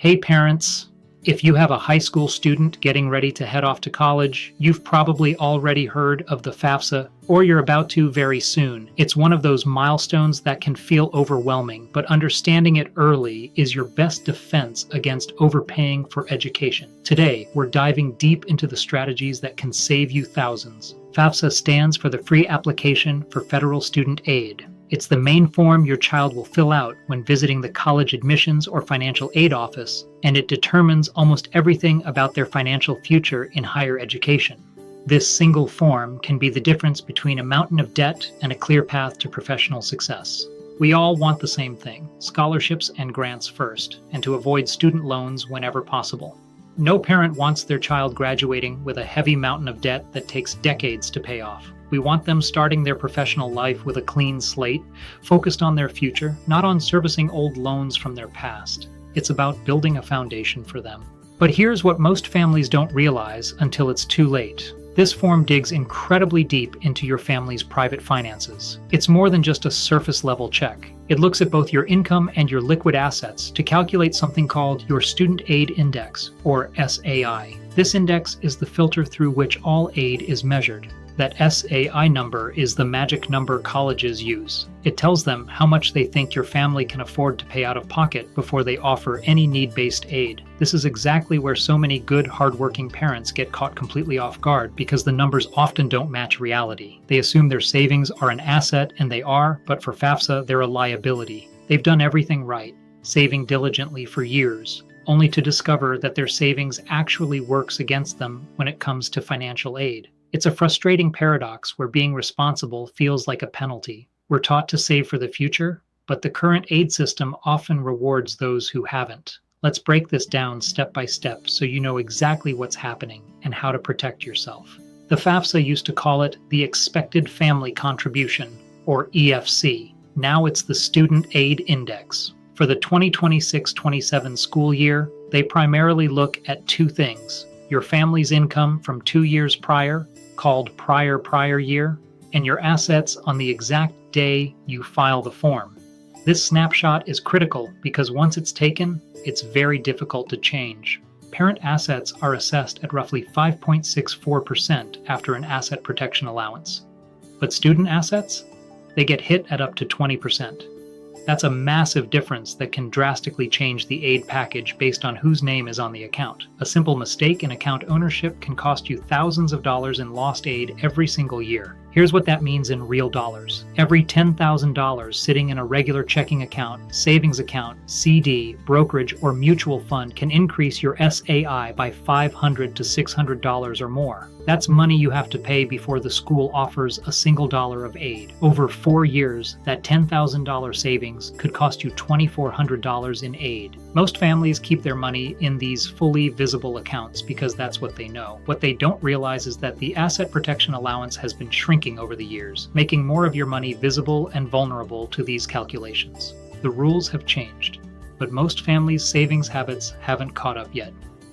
Hey parents, if you have a high school student getting ready to head off to college, you've probably already heard of the FAFSA, or you're about to very soon. It's one of those milestones that can feel overwhelming, but understanding it early is your best defense against overpaying for education. Today, we're diving deep into the strategies that can save you thousands. FAFSA stands for the Free Application for Federal Student Aid. It's the main form your child will fill out when visiting the college admissions or financial aid office, and it determines almost everything about their financial future in higher education. This single form can be the difference between a mountain of debt and a clear path to professional success. We all want the same thing: scholarships and grants first, and to avoid student loans whenever possible. No parent wants their child graduating with a heavy mountain of debt that takes decades to pay off. We want them starting their professional life with a clean slate, focused on their future, not on servicing old loans from their past. It's about building a foundation for them. But here's what most families don't realize until it's too late. This form digs incredibly deep into your family's private finances. It's more than just a surface-level check. It looks at both your income and your liquid assets to calculate something called your Student Aid Index, or SAI. This index is the filter through which all aid is measured. That SAI number is the magic number colleges use. It tells them how much they think your family can afford to pay out of pocket before they offer any need-based aid. This is exactly where so many good, hardworking parents get caught completely off guard because the numbers often don't match reality. They assume their savings are an asset, and they are, but for FAFSA, they're a liability. They've done everything right, saving diligently for years, only to discover that their savings actually works against them when it comes to financial aid. It's a frustrating paradox where being responsible feels like a penalty. We're taught to save for the future, but the current aid system often rewards those who haven't. Let's break this down step by step so you know exactly what's happening and how to protect yourself. The FAFSA used to call it the Expected Family Contribution, or EFC. Now it's the Student Aid Index. For the 2026-27 school year, they primarily look at two things: your family's income from 2 years prior, called prior year, and your assets on the exact day you file the form. This snapshot is critical because once it's taken, it's very difficult to change. Parent assets are assessed at roughly 5.64% after an asset protection allowance. But student assets? They get hit at up to 20%. That's a massive difference that can drastically change the aid package based on whose name is on the account. A simple mistake in account ownership can cost you thousands of dollars in lost aid every single year. Here's what that means in real dollars. Every $10,000 sitting in a regular checking account, savings account, CD, brokerage, or mutual fund can increase your SAI by $500 to $600 or more. That's money you have to pay before the school offers a single dollar of aid. Over 4 years, that $10,000 savings could cost you $2,400 in aid. Most families keep their money in these fully visible accounts because that's what they know. What they don't realize is that the asset protection allowance has been shrinking over the years, making more of your money visible and vulnerable to these calculations. The rules have changed, but most families' savings habits haven't caught up yet.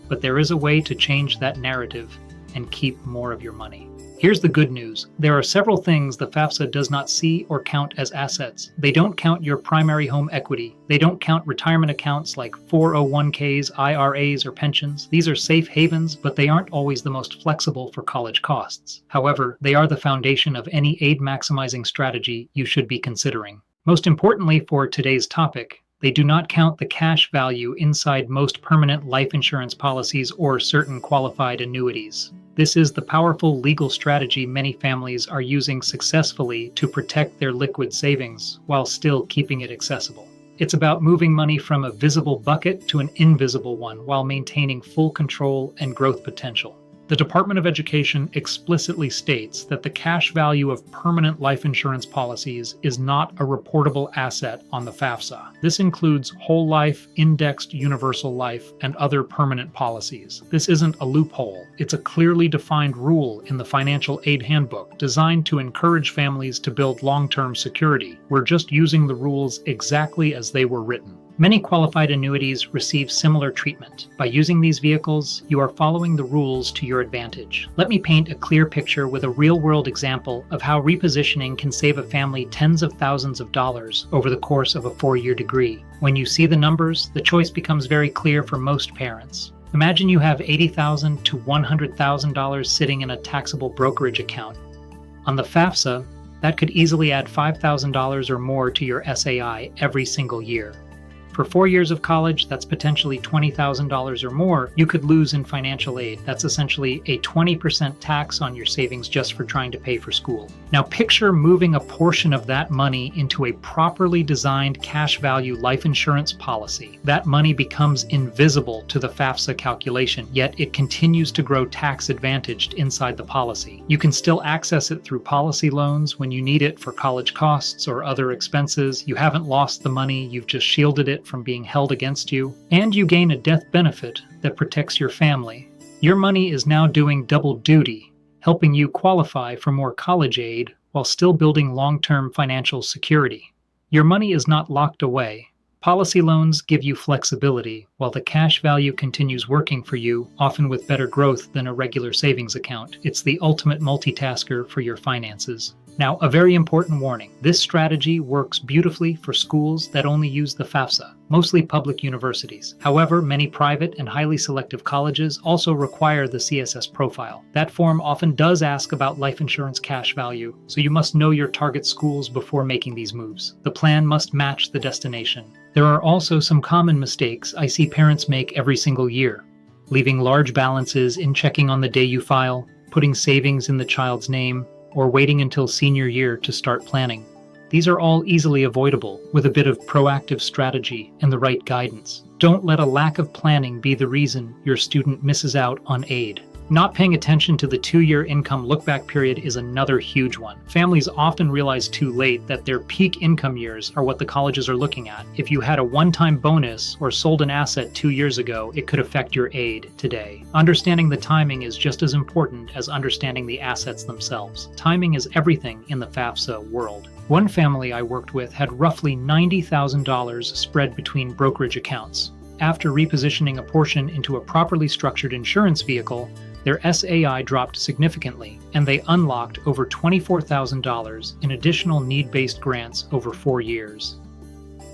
But there is a way to change that narrative and keep more of your money. Here's the good news. There are several things the FAFSA does not see or count as assets. They don't count your primary home equity. They don't count retirement accounts like 401ks, IRAs, or pensions. These are safe havens, but they aren't always the most flexible for college costs. However, they are the foundation of any aid maximizing strategy you should be considering. Most importantly for today's topic, they do not count the cash value inside most permanent life insurance policies or certain qualified annuities. This is the powerful legal strategy many families are using successfully to protect their liquid savings while still keeping it accessible. It's about moving money from a visible bucket to an invisible one while maintaining full control and growth potential. The Department of Education explicitly states that the cash value of permanent life insurance policies is not a reportable asset on the FAFSA. This includes whole life, indexed universal life, and other permanent policies. This isn't a loophole. It's a clearly defined rule in the Financial Aid Handbook designed to encourage families to build long-term security. We're just using the rules exactly as they were written. Many qualified annuities receive similar treatment. By using these vehicles, you are following the rules to your advantage. Let me paint a clear picture with a real-world example of how repositioning can save a family tens of thousands of dollars over the course of a 4-year degree. When you see the numbers, the choice becomes very clear for most parents. Imagine you have $80,000 to $100,000 sitting in a taxable brokerage account. On the FAFSA, that could easily add $5,000 or more to your SAI every single year. For 4 years of college, that's potentially $20,000 or more you could lose in financial aid. That's essentially a 20% tax on your savings just for trying to pay for school. Now picture moving a portion of that money into a properly designed cash value life insurance policy. That money becomes invisible to the FAFSA calculation, yet it continues to grow tax advantaged inside the policy. You can still access it through policy loans when you need it for college costs or other expenses. You haven't lost the money, you've just shielded it from being held against you, and you gain a death benefit that protects your family. Your money is now doing double duty, helping you qualify for more college aid while still building long-term financial security. Your money is not locked away. Policy loans give you flexibility, while the cash value continues working for you, often with better growth than a regular savings account. It's the ultimate multitasker for your finances. Now, a very important warning. This strategy works beautifully for schools that only use the FAFSA, mostly public universities. However, many private and highly selective colleges also require the CSS profile. That form often does ask about life insurance cash value, so you must know your target schools before making these moves. The plan must match the destination. There are also some common mistakes I see parents make every single year. Leaving large balances in checking on the day you file, putting savings in the child's name, or waiting until senior year to start planning. These are all easily avoidable with a bit of proactive strategy and the right guidance. Don't let a lack of planning be the reason your student misses out on aid. Not paying attention to the 2-year income look-back period is another huge one. Families often realize too late that their peak income years are what the colleges are looking at. If you had a one-time bonus or sold an asset 2 years ago, it could affect your aid today. Understanding the timing is just as important as understanding the assets themselves. Timing is everything in the FAFSA world. One family I worked with had roughly $90,000 spread between brokerage accounts. After repositioning a portion into a properly structured insurance vehicle, their SAI dropped significantly, and they unlocked over $24,000 in additional need-based grants over 4 years.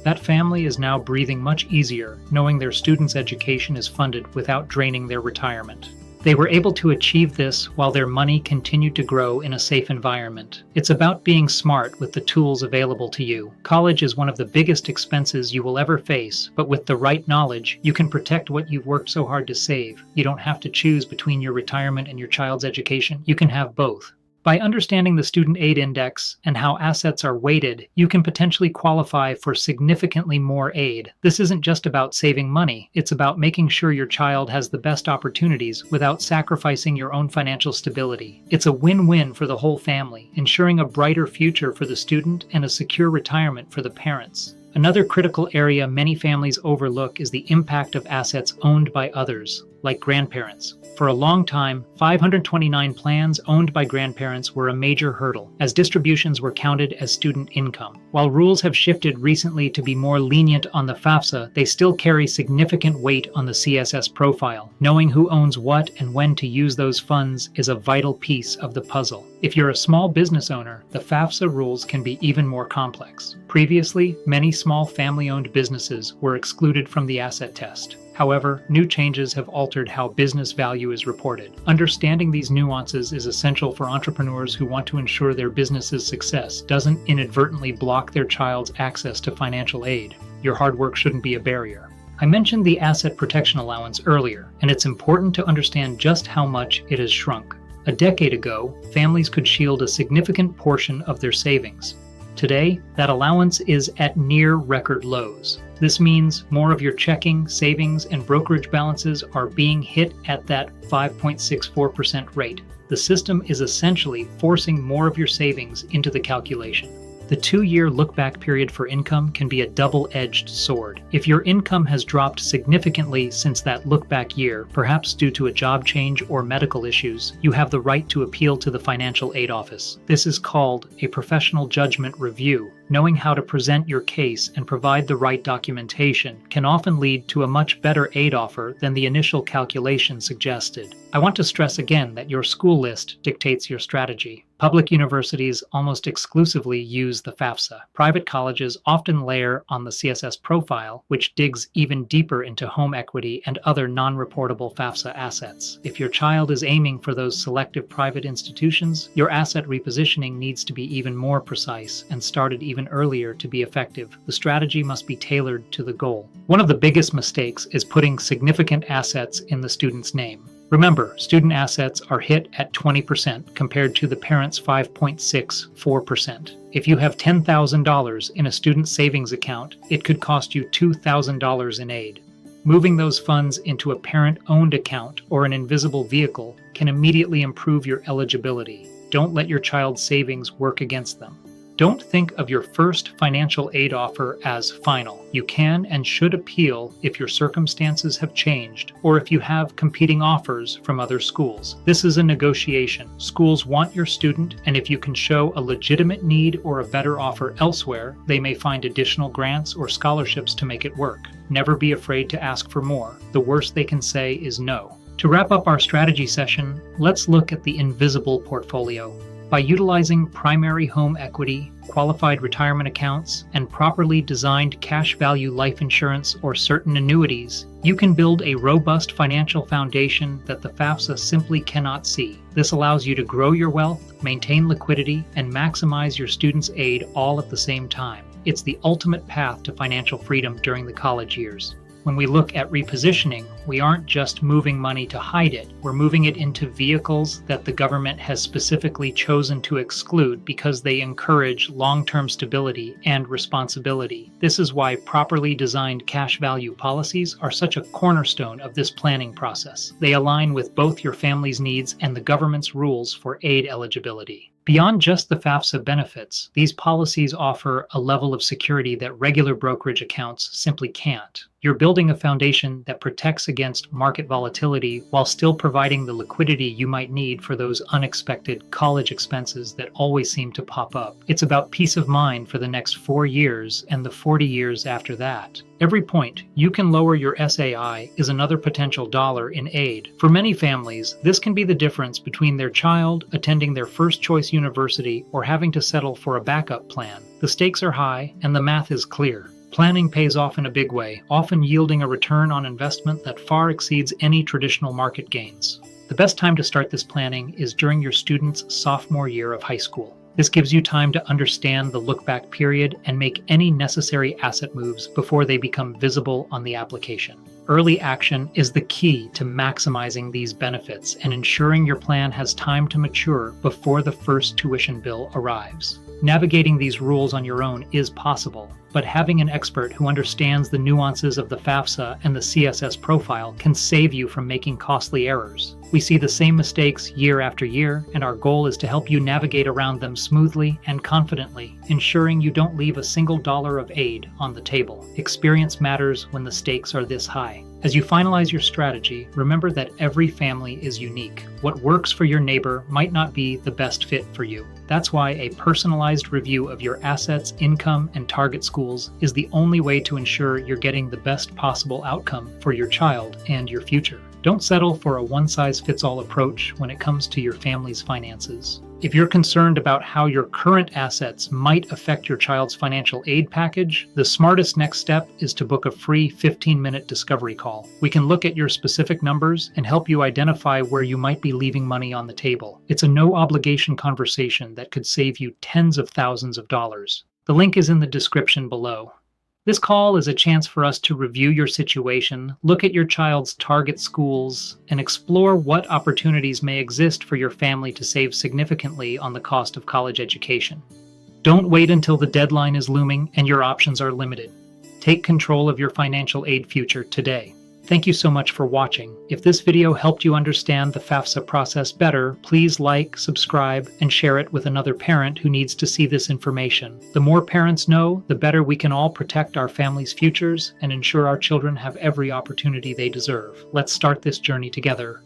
That family is now breathing much easier, knowing their students' education is funded without draining their retirement. They were able to achieve this while their money continued to grow in a safe environment. It's about being smart with the tools available to you. College is one of the biggest expenses you will ever face, but with the right knowledge, you can protect what you've worked so hard to save. You don't have to choose between your retirement and your child's education. You can have both. By understanding the student aid index and how assets are weighted, you can potentially qualify for significantly more aid. This isn't just about saving money. It's about making sure your child has the best opportunities without sacrificing your own financial stability. It's a win-win for the whole family, ensuring a brighter future for the student and a secure retirement for the parents. Another critical area many families overlook is the impact of assets owned by others, like grandparents. For a long time, 529 plans owned by grandparents were a major hurdle, as distributions were counted as student income. While rules have shifted recently to be more lenient on the FAFSA, they still carry significant weight on the CSS profile. Knowing who owns what and when to use those funds is a vital piece of the puzzle. If you're a small business owner, the FAFSA rules can be even more complex. Previously, many small family-owned businesses were excluded from the asset test. However, new changes have altered how business value is reported. Understanding these nuances is essential for entrepreneurs who want to ensure their business's success doesn't inadvertently block their child's access to financial aid. Your hard work shouldn't be a barrier. I mentioned the asset protection allowance earlier, and it's important to understand just how much it has shrunk. A decade ago, families could shield a significant portion of their savings. Today, that allowance is at near record lows. This means more of your checking, savings, and brokerage balances are being hit at that 5.64% rate. The system is essentially forcing more of your savings into the calculation. The 2-year look-back period for income can be a double-edged sword. If your income has dropped significantly since that look-back year, perhaps due to a job change or medical issues, you have the right to appeal to the financial aid office. This is called a professional judgment review. Knowing how to present your case and provide the right documentation can often lead to a much better aid offer than the initial calculation suggested. I want to stress again that your school list dictates your strategy. Public universities almost exclusively use the FAFSA. Private colleges often layer on the CSS profile, which digs even deeper into home equity and other non-reportable FAFSA assets. If your child is aiming for those selective private institutions, your asset repositioning needs to be even more precise and started even earlier to be effective. The strategy must be tailored to the goal. One of the biggest mistakes is putting significant assets in the student's name. Remember, student assets are hit at 20% compared to the parent's 5.64%. If you have $10,000 in a student savings account, it could cost you $2,000 in aid. Moving those funds into a parent-owned account or an invisible vehicle can immediately improve your eligibility. Don't let your child's savings work against them. Don't think of your first financial aid offer as final. You can and should appeal if your circumstances have changed or if you have competing offers from other schools. This is a negotiation. Schools want your student, and if you can show a legitimate need or a better offer elsewhere, they may find additional grants or scholarships to make it work. Never be afraid to ask for more. The worst they can say is no. To wrap up our strategy session, let's look at the invisible portfolio. By utilizing primary home equity, qualified retirement accounts, and properly designed cash value life insurance or certain annuities, you can build a robust financial foundation that the FAFSA simply cannot see. This allows you to grow your wealth, maintain liquidity, and maximize your students' aid all at the same time. It's the ultimate path to financial freedom during the college years. When we look at repositioning, we aren't just moving money to hide it. We're moving it into vehicles that the government has specifically chosen to exclude because they encourage long-term stability and responsibility. This is why properly designed cash value policies are such a cornerstone of this planning process. They align with both your family's needs and the government's rules for aid eligibility. Beyond just the FAFSA benefits, these policies offer a level of security that regular brokerage accounts simply can't. You're building a foundation that protects against market volatility while still providing the liquidity you might need for those unexpected college expenses that always seem to pop up. It's about peace of mind for the next 4 years and the 40 years after that. Every point you can lower your SAI is another potential dollar in aid. For many families, this can be the difference between their child attending their first choice university or having to settle for a backup plan. The stakes are high and the math is clear. Planning pays off in a big way, often yielding a return on investment that far exceeds any traditional market gains. The best time to start this planning is during your student's sophomore year of high school. This gives you time to understand the look-back period and make any necessary asset moves before they become visible on the application. Early action is the key to maximizing these benefits and ensuring your plan has time to mature before the first tuition bill arrives. Navigating these rules on your own is possible, but having an expert who understands the nuances of the FAFSA and the CSS profile can save you from making costly errors. We see the same mistakes year after year, and our goal is to help you navigate around them smoothly and confidently, ensuring you don't leave a single dollar of aid on the table. Experience matters when the stakes are this high. As you finalize your strategy, remember that every family is unique. What works for your neighbor might not be the best fit for you. That's why a personalized review of your assets, income, and target schools is the only way to ensure you're getting the best possible outcome for your child and your future. Don't settle for a one-size-fits-all approach when it comes to your family's finances. If you're concerned about how your current assets might affect your child's financial aid package, the smartest next step is to book a free 15-minute discovery call. We can look at your specific numbers and help you identify where you might be leaving money on the table. It's a no-obligation conversation that could save you tens of thousands of dollars. The link is in the description below. This call is a chance for us to review your situation, look at your child's target schools, and explore what opportunities may exist for your family to save significantly on the cost of college education. Don't wait until the deadline is looming and your options are limited. Take control of your financial aid future today. Thank you so much for watching. If this video helped you understand the FAFSA process better, please like, subscribe, and share it with another parent who needs to see this information. The more parents know, the better we can all protect our families' futures and ensure our children have every opportunity they deserve. Let's start this journey together.